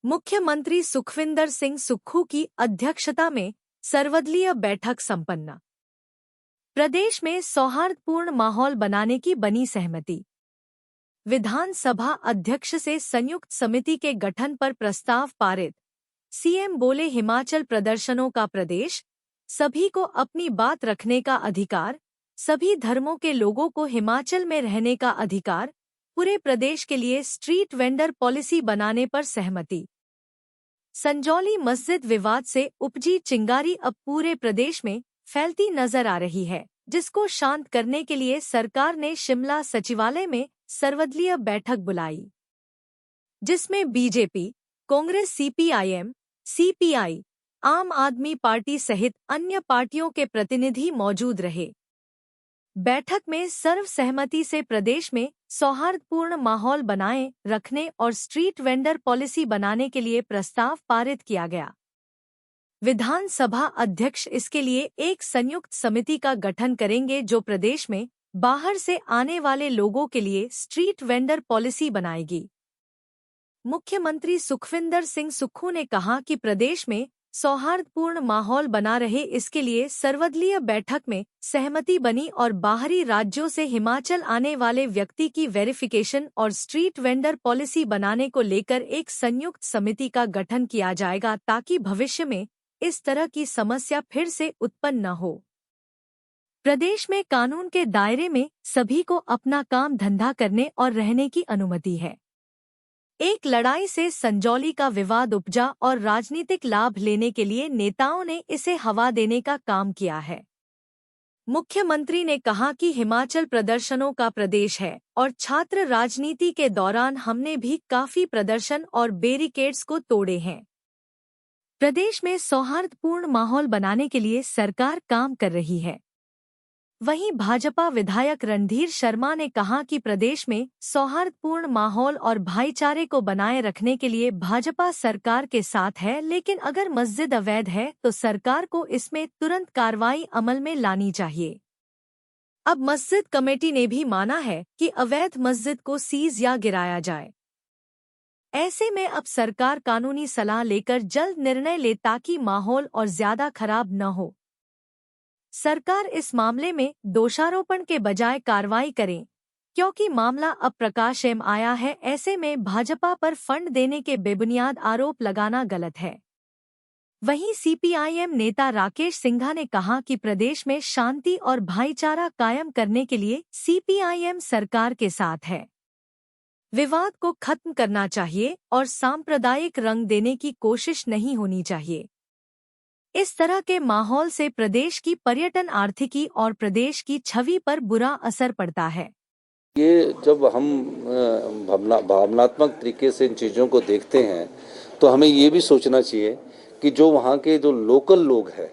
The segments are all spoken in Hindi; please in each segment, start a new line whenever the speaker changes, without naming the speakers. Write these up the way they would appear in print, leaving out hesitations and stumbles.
मुख्यमंत्री सुखविंदर सिंह सुक्खू की अध्यक्षता में सर्वदलीय बैठक संपन्न। प्रदेश में सौहार्दपूर्ण माहौल बनाने की बनी सहमति। विधानसभा अध्यक्ष से संयुक्त समिति के गठन पर प्रस्ताव पारित। सीएम बोले हिमाचल प्रदर्शनों का प्रदेश, सभी को अपनी बात रखने का अधिकार, सभी धर्मों के लोगों को हिमाचल में रहने का अधिकार, पूरे प्रदेश के लिए स्ट्रीट वेंडर पॉलिसी बनाने पर सहमति। संजौली मस्जिद विवाद से उपजी चिंगारी अब पूरे प्रदेश में फैलती नजर आ रही है, जिसको शांत करने के लिए सरकार ने शिमला सचिवालय में सर्वदलीय बैठक बुलाई, जिसमें बीजेपी, कांग्रेस, सीपीआईएम, सीपीआई, आम आदमी पार्टी सहित अन्य पार्टियों के प्रतिनिधि मौजूद रहे। बैठक में सर्वसहमति से प्रदेश में सौहार्दपूर्ण माहौल बनाए रखने और स्ट्रीट वेंडर पॉलिसी बनाने के लिए प्रस्ताव पारित किया गया। विधानसभा अध्यक्ष इसके लिए एक संयुक्त समिति का गठन करेंगे जो प्रदेश में बाहर से आने वाले लोगों के लिए स्ट्रीट वेंडर पॉलिसी बनाएगी। मुख्यमंत्री सुखविंदर सिंह सुक्खू ने कहा कि प्रदेश में सौहार्दपूर्ण माहौल बना रहे, इसके लिए सर्वदलीय बैठक में सहमति बनी और बाहरी राज्यों से हिमाचल आने वाले व्यक्ति की वेरिफिकेशन और स्ट्रीट वेंडर पॉलिसी बनाने को लेकर एक संयुक्त समिति का गठन किया जाएगा ताकि भविष्य में इस तरह की समस्या फिर से उत्पन्न न हो। प्रदेश में कानून के दायरे में सभी को अपना काम धंधा करने और रहने की अनुमति है। एक लड़ाई से संजौली का विवाद उपजा और राजनीतिक लाभ लेने के लिए नेताओं ने इसे हवा देने का काम किया है। मुख्यमंत्री ने कहा कि हिमाचल प्रदर्शनों का प्रदेश है और छात्र राजनीति के दौरान हमने भी काफी प्रदर्शन और बैरिकेड्स को तोड़े हैं। प्रदेश में सौहार्दपूर्ण माहौल बनाने के लिए सरकार काम कर रही है। वहीं भाजपा विधायक रणधीर शर्मा ने कहा कि प्रदेश में सौहार्दपूर्ण माहौल और भाईचारे को बनाए रखने के लिए भाजपा सरकार के साथ है, लेकिन अगर मस्जिद अवैध है तो सरकार को इसमें तुरंत कार्रवाई अमल में लानी चाहिए। अब मस्जिद कमेटी ने भी माना है कि अवैध मस्जिद को सीज या गिराया जाए। ऐसे में अब सरकार कानूनी सलाह लेकर जल्द निर्णय ले ताकि माहौल और ज्यादा खराब न हो। सरकार इस मामले में दोषारोपण के बजाय कार्रवाई करे, क्योंकि मामला अब प्रकाश में आया है। ऐसे में भाजपा पर फंड देने के बेबुनियाद आरोप लगाना गलत है। वहीं सीपीआईएम नेता राकेश सिंघा ने कहा कि प्रदेश में शांति और भाईचारा कायम करने के लिए सीपीआईएम सरकार के साथ है। विवाद को खत्म करना चाहिए और सांप्रदायिक रंग देने की कोशिश नहीं होनी चाहिए। इस तरह के माहौल से प्रदेश की पर्यटन आर्थिकी और प्रदेश की छवि पर बुरा असर पड़ता है।
ये जब हम भावनात्मक तरीके से इन चीज़ों को देखते हैं तो हमें ये भी सोचना चाहिए कि जो वहाँ के जो लोकल लोग हैं,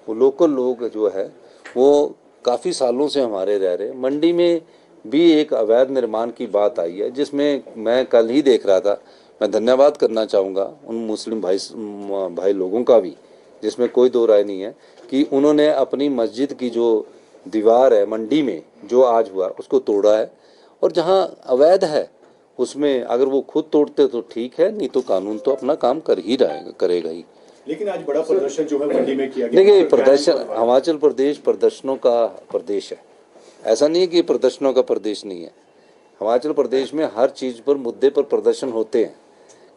वो लोकल लोग जो है वो काफ़ी सालों से हमारे रह रहे। मंडी में भी एक अवैध निर्माण की बात आई है, जिसमें मैं कल ही देख रहा था। मैं धन्यवाद करना चाहूँगा उन मुस्लिम भाई लोगों का भी, जिसमें कोई दो राय नहीं है, कि उन्होंने अपनी मस्जिद की जो दीवार है मंडी में जो आज हुआ उसको तोड़ा है। और जहां अवैध है उसमें अगर वो खुद तोड़ते तो ठीक है, नहीं तो कानून तो अपना काम करेगा ही।
लेकिन आज बड़ा प्रदर्शन जो है मंडी में किया गया।
देखिए, प्रदर्शन, हिमाचल प्रदेश प्रदर्शनों का प्रदेश है। ऐसा नहीं है कि प्रदर्शनों का प्रदेश नहीं है। हिमाचल प्रदेश में हर चीज पर, मुद्दे पर प्रदर्शन होते हैं।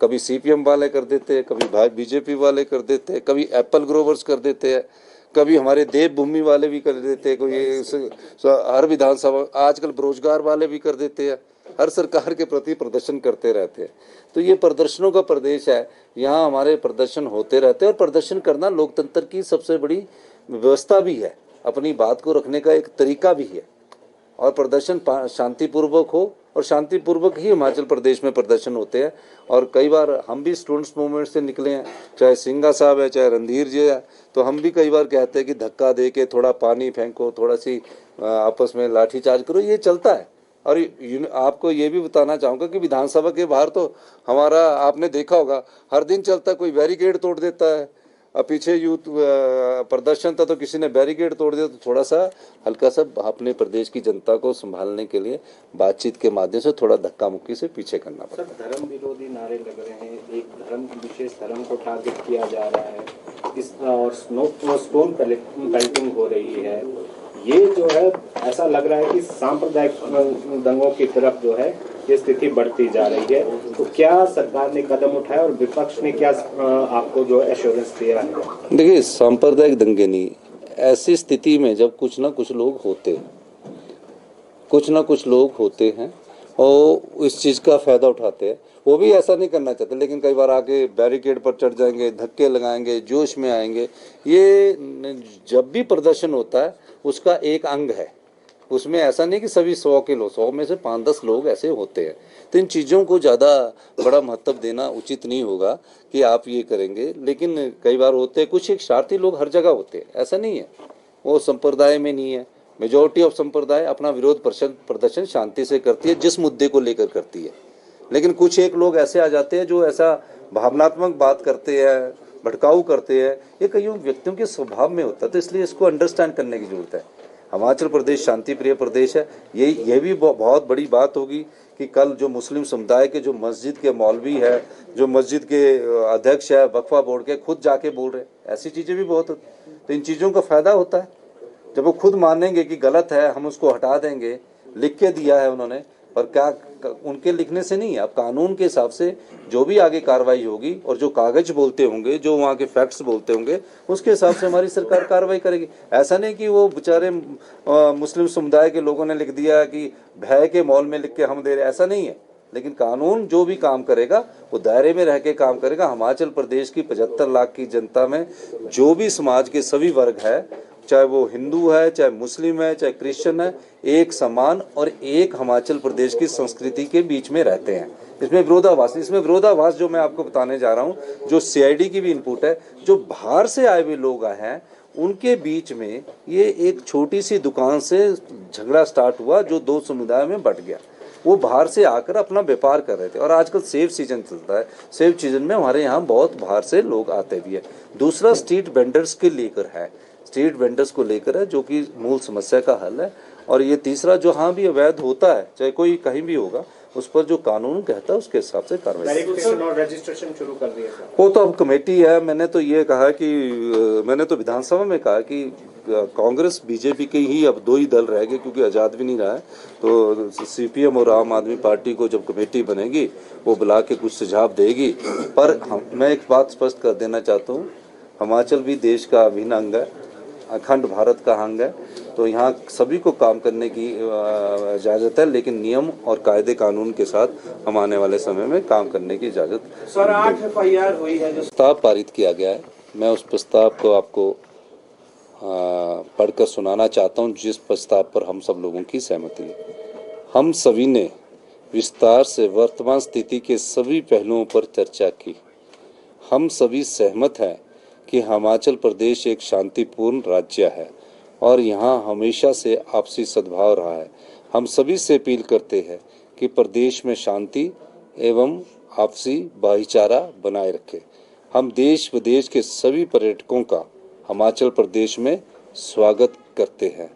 कभी सीपीएम वाले कर देते हैं, कभी बीजेपी वाले कर देते हैं, कभी एप्पल ग्रोवर्स कर देते हैं, कभी हमारे देवभूमि वाले भी कर देते हैं, कोई हर विधानसभा, आजकल बेरोजगार वाले भी कर देते हैं। हर सरकार के प्रति प्रदर्शन करते रहते हैं। तो ये प्रदर्शनों का प्रदेश है। यहाँ हमारे प्रदर्शन होते रहते हैं और प्रदर्शन करना लोकतंत्र की सबसे बड़ी व्यवस्था भी है, अपनी बात को रखने का एक तरीका भी है। और प्रदर्शन शांतिपूर्वक हो, और शांतिपूर्वक ही हिमाचल प्रदेश में प्रदर्शन होते हैं। और कई बार हम भी स्टूडेंट्स मूवमेंट से निकले हैं, चाहे सिंघा साहब है, चाहे रणधीर जी है, तो हम भी कई बार कहते हैं कि धक्का दे के थोड़ा पानी फेंको, थोड़ा सी आपस में लाठीचार्ज करो, ये चलता है। और आपको ये भी बताना चाहूँगा कि विधानसभा के बाहर तो हमारा, आपने देखा होगा, हर दिन चलता है। कोई बैरिकेड तोड़ देता है, अब पीछे यूथ प्रदर्शन था तो किसी ने बैरिकेड तोड़ दिया, तो थोड़ा सा हल्का सा अपने प्रदेश की जनता को संभालने के लिए बातचीत के माध्यम से थोड़ा धक्का मुक्की से पीछे करना पड़ता है।
सर, धर्म विरोधी नारे लग रहे हैं, एक धर्म विशेष धर्म को टारगेट किया जा रहा है, इस और स्टोन पेल्टिंग हो रही है। ये जो है ऐसा लग रहा है कि सांप्रदायिक दंगों की तरफ जो है ये स्थिति बढ़ती जा रही है। तो क्या सरकार ने कदम उठाया और विपक्ष ने क्या आपको जो एश्योरेंस दिया है?
देखिए, सांप्रदायिक दंगे नहीं, ऐसी स्थिति में जब कुछ ना कुछ लोग होते हैं और इस चीज़ का फ़ायदा उठाते हैं। वो भी ऐसा नहीं करना चाहते, लेकिन कई बार आके बैरिकेड पर चढ़ जाएंगे, धक्के लगाएंगे, जोश में आएंगे। ये जब भी प्रदर्शन होता है उसका एक अंग है, उसमें ऐसा नहीं कि सभी 100 के लोग, 100 में से 5-10 लोग ऐसे होते हैं। तो इन चीज़ों को ज़्यादा बड़ा महत्व देना उचित नहीं होगा कि आप ये करेंगे। लेकिन कई बार होते हैं, कुछ एक शरारती लोग हर जगह होते हैं, ऐसा नहीं है वो संप्रदाय में नहीं है। मेजॉरिटी ऑफ संप्रदाय अपना विरोध प्रदर्शन शांति से करती है, जिस मुद्दे को लेकर करती है। लेकिन कुछ एक लोग ऐसे आ जाते हैं जो ऐसा भावनात्मक बात करते हैं, भड़काऊ करते हैं। ये कई व्यक्तियों के स्वभाव में होता है, तो इसलिए इसको अंडरस्टैंड करने की जरूरत है। हिमाचल प्रदेश शांति प्रिय प्रदेश है। ये भी बहुत बड़ी बात होगी कि कल जो मुस्लिम समुदाय के जो मस्जिद के मौलवी है, जो मस्जिद के अध्यक्ष है, वक्फा बोर्ड के, खुद जाके बोल रहे हैं। ऐसी चीज़ें भी बहुत होती, तो इन चीज़ों का फ़ायदा होता है। जब वो खुद मानेंगे कि गलत है, हम उसको हटा देंगे। लिख के दिया है उन्होंने, पर क्या उनके लिखने से नहीं है। अब कानून के हिसाब से जो भी आगे कार्रवाई होगी और जो कागज बोलते होंगे, जो वहाँ के फैक्ट्स बोलते होंगे, उसके हिसाब से हमारी सरकार कार्रवाई करेगी। ऐसा नहीं कि वो बेचारे मुस्लिम समुदाय के लोगों ने लिख दिया कि भय के मॉल में लिख के हम दे रहे, ऐसा नहीं है। लेकिन कानून जो भी काम करेगा वो दायरे में रह के काम करेगा। हिमाचल प्रदेश की 75 लाख की जनता में जो भी समाज के सभी वर्ग है, चाहे वो हिंदू है, चाहे मुस्लिम है, चाहे क्रिश्चियन है, एक समान और एक हिमाचल प्रदेश की संस्कृति के बीच में रहते हैं। इसमें विरोधाभास जो मैं आपको बताने जा रहा हूँ, जो CID की भी इनपुट है, जो बाहर से आए हुए लोग आए हैं, उनके बीच में ये एक छोटी सी दुकान से झगड़ा स्टार्ट हुआ जो 2 समुदाय में बट गया। वो बाहर से आकर अपना व्यापार कर रहे थे, और आजकल सेब सीजन चलता है। सेब सीजन में हमारे यहाँ बहुत बाहर से लोग आते भी है। दूसरा स्ट्रीट वेंडर्स के लेकर है, स्ट्रीट वेंडर्स को लेकर है, जो कि मूल समस्या का हल है। और ये तीसरा, जो हाँ भी अवैध होता है, चाहे कोई कहीं भी होगा, उस पर जो कानून कहता है उसके हिसाब से कार्रवाई।
रजिस्ट्रेशन शुरू कर दिया सर।
वो तो अब कमेटी है। मैंने तो ये कहा कि मैंने तो विधानसभा में कहा कि कांग्रेस BJP के ही अब 2 ही दल रह गए, क्योंकि आज़ाद भी नहीं रहा है। तो CPM और आम आदमी पार्टी को जब कमेटी बनेगी वो बुला के कुछ सुझाव देगी। पर मैं एक बात स्पष्ट कर देना चाहता हूँ, हिमाचल भी देश का अभिन्न अंग है, अखंड भारत का अंग है। तो यहाँ सभी को काम करने की इजाज़त है, लेकिन नियम और कायदे कानून के साथ हम आने वाले समय में काम करने की इजाज़त।
सर, 8 FIR हुई है, जो
प्रस्ताव पारित किया गया है, मैं उस प्रस्ताव को आपको पढ़कर सुनाना चाहता हूँ, जिस प्रस्ताव पर हम सब लोगों की सहमति है। हम सभी ने विस्तार से वर्तमान स्थिति के सभी पहलुओं पर चर्चा की। हम सभी सहमत हैं कि हिमाचल प्रदेश एक शांतिपूर्ण राज्य है और यहाँ हमेशा से आपसी सद्भाव रहा है। हम सभी से अपील करते हैं कि प्रदेश में शांति एवं आपसी भाईचारा बनाए रखें। हम देश विदेश के सभी पर्यटकों का हिमाचल प्रदेश में स्वागत करते हैं,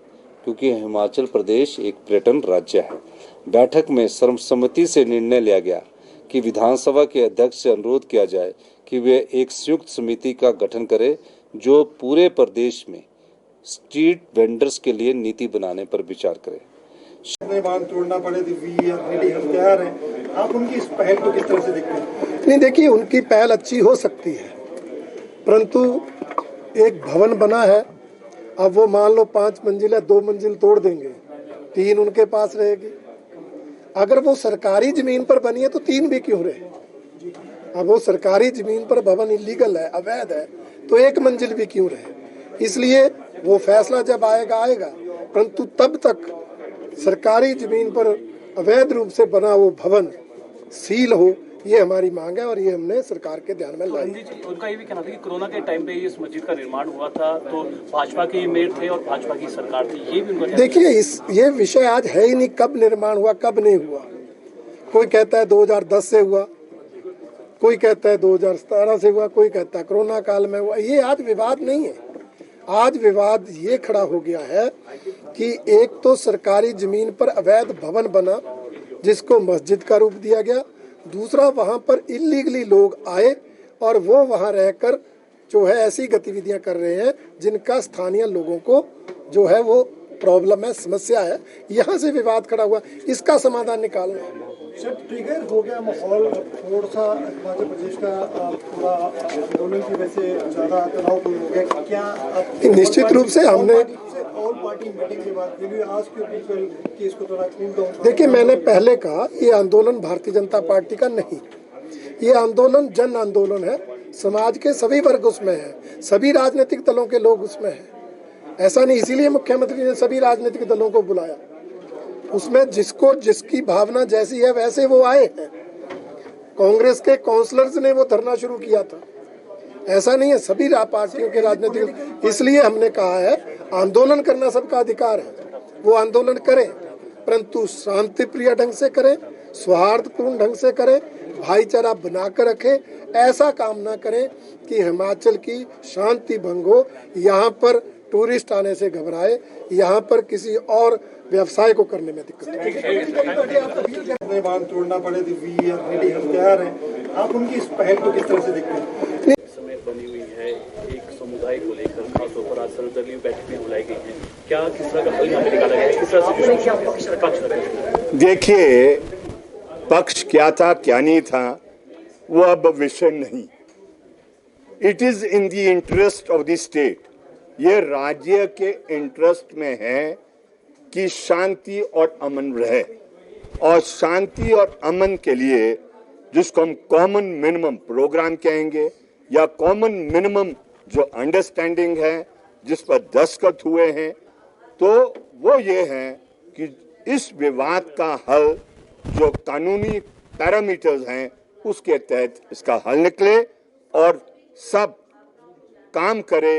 क्योंकि हिमाचल प्रदेश एक पर्यटन राज्य है। बैठक में सर्वसम्मति से निर्णय लिया गया कि विधानसभा के अध्यक्ष से अनुरोध किया जाए कि वे एक संयुक्त समिति का गठन करें जो पूरे प्रदेश में स्ट्रीट वेंडर्स के लिए नीति बनाने पर विचार करें।
बांध तोड़ना पड़े तो रेडी हम तैयार हैं। आप उनकी इस पहल को किस तरह से देखते हैं? नहीं, देखिए, उनकी पहल अच्छी हो सकती है, परंतु एक भवन बना है, अब वो मान लो 5 मंजिल है, 2 मंजिल तोड़ देंगे, 3 उनके पास रहेगी। अगर वो सरकारी जमीन पर बनी है तो 3 भी क्यों रहे? अब वो सरकारी जमीन पर भवन इलीगल है, अवैध है, तो 1 मंजिल भी क्यों रहे? इसलिए वो फैसला जब आएगा, परंतु तब तक सरकारी जमीन पर अवैध रूप से बना वो भवन सील हो, ये हमारी मांग है और ये हमने सरकार के ध्यान में लाई।
उनका ये भी कहना था कि कोरोना के टाइम पे इस मस्जिद का निर्माण हुआ था, तो भाजपा के मेयर थे और भाजपा की सरकार थी, ये भी उनका।
देखिए, ये विषय आज है ही नहीं, कब निर्माण हुआ कब नहीं हुआ। कोई कहता है 2010 से हुआ, कोई कहता है 2017 से हुआ, कोई कहता है कोरोना काल में हुआ। ये आज विवाद नहीं है। आज विवाद ये खड़ा हो गया है कि एक तो सरकारी जमीन पर अवैध भवन बना जिसको मस्जिद का रूप दिया गया, दूसरा वहां पर इलीगली लोग आए और वो वहां रहकर जो है ऐसी गतिविधियां कर रहे हैं जिनका स्थानीय लोगों को जो है वो प्रॉब्लम है, समस्या है। यहाँ से विवाद खड़ा हुआ, इसका समाधान निकालना है।
सर ट्रिगर हो गया माहौल थोड़ा सा हिमाचल प्रदेश का पूरा आंदोलन की वजह से ज्यादा तनावपूर्ण हो गया क्या?
निश्चित रूप से हमने
ऑल पार्टी मीटिंग के बाद आज के इसको थोड़ा कूल डाउन।
देखिए, मैंने पहले कहा ये आंदोलन भारतीय जनता पार्टी का नहीं, ये आंदोलन जन आंदोलन है। समाज के सभी वर्ग उसमें है, सभी राजनीतिक दलों के लोग उसमें हैं। ऐसा नहीं, इसीलिए मुख्यमंत्री ने सभी राजनीतिक दलों को बुलाया। उसमें जिसको जिसकी भावना जैसी है वैसे वो आए हैं। कांग्रेस के काउंसलर्स ने वो धरना शुरू किया था, ऐसा नहीं है, सभी पार्टियों के राजनीतिक। इसलिए हमने कहा है आंदोलन करना सबका अधिकार है, वो आंदोलन करें, परंतु शांति प्रिय ढंग से करें, सौहार्दपूर्ण ढंग से करें, भाईचारा बनाकर रखें। ऐसा काम ना करें कि हिमाचल की शांति भंग हो, यहाँ पर टूरिस्ट आने से घबराए, यहाँ पर किसी और व्यवसाय को करने में दिक्कत
अपने बांध तोड़ना पड़े तो वी आर रेडी, हम तैयार हैं। आप उनकी इस पहल को किस तरह से देखते हैं?
समय बनी हुई है एक समुदाय को लेकर, खासतौर पर आज सर्वदलीय बैठकें बुलाई गई हैं, क्या किस तरह का हल यहाँ पे निकाला गया है, किस तरह से?
देखिए, पक्ष क्या था क्या नहीं था वो अब विषय नहीं। It is in the interest of the state, ये राज्य के इंटरेस्ट में है कि शांति और अमन रहे, और शांति और अमन के लिए जिसको हम कॉमन मिनिमम प्रोग्राम कहेंगे या कॉमन मिनिमम जो अंडरस्टैंडिंग है जिस पर दस्तखत हुए हैं, तो वो ये है कि इस विवाद का हल जो कानूनी पैरामीटर्स हैं उसके तहत इसका हल निकले और सब काम करे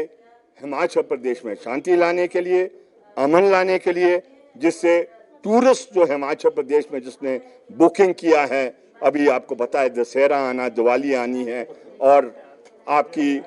हिमाचल प्रदेश में शांति लाने के लिए, अमन लाने के लिए, जिससे टूरिस्ट जो हिमाचल प्रदेश में जिसने बुकिंग किया है, अभी आपको पता है दशहरा आना, दिवाली आनी है और आपकी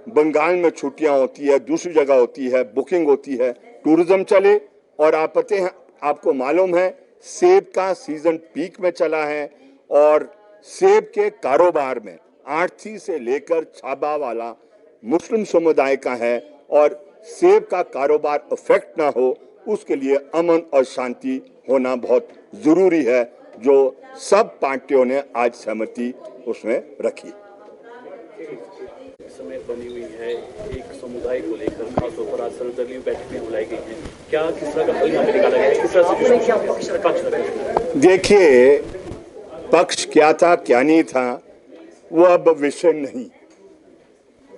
बंगाल में छुट्टियां होती है, दूसरी जगह होती है, बुकिंग होती है, टूरिज्म चले। और आप पता है, आपको मालूम है सेब का सीजन पीक में चला है और सेब के कारोबार में आर्थी से लेकर छाबा वाला मुस्लिम समुदाय का है और सेब का कारोबार अफेक्ट ना हो उसके लिए अमन और शांति होना बहुत जरूरी है, जो सब पार्टियों ने आज सहमति उसमें रखी।
समय बनी हुई है एक समुदाय को लेकर, खासतौर पर आज सर्वदलीय बैठकें बुलाई गई हैं, क्या किस तरह का हल यहाँ पे निकाला गया है, किस तरह से?
देखिए, पक्ष क्या था क्या नहीं था वो अब विषय नहीं।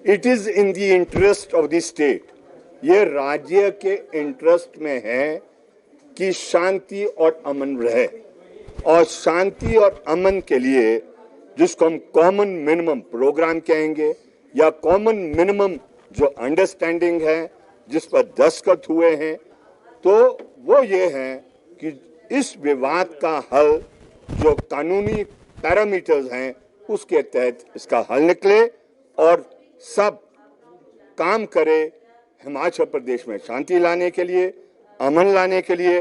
It is in the interest of the state, ये राज्य के इंटरेस्ट में है कि शांति और अमन रहे, और शांति और अमन के लिए जिसको हम कॉमन मिनिमम प्रोग्राम कहेंगे या कॉमन मिनिमम जो अंडरस्टैंडिंग है जिस पर दस्तखत हुए हैं, तो वो ये है कि इस विवाद का हल जो कानूनी पैरामीटर्स हैं उसके तहत इसका हल निकले और सब काम करे हिमाचल प्रदेश में शांति लाने के लिए, अमन लाने के लिए,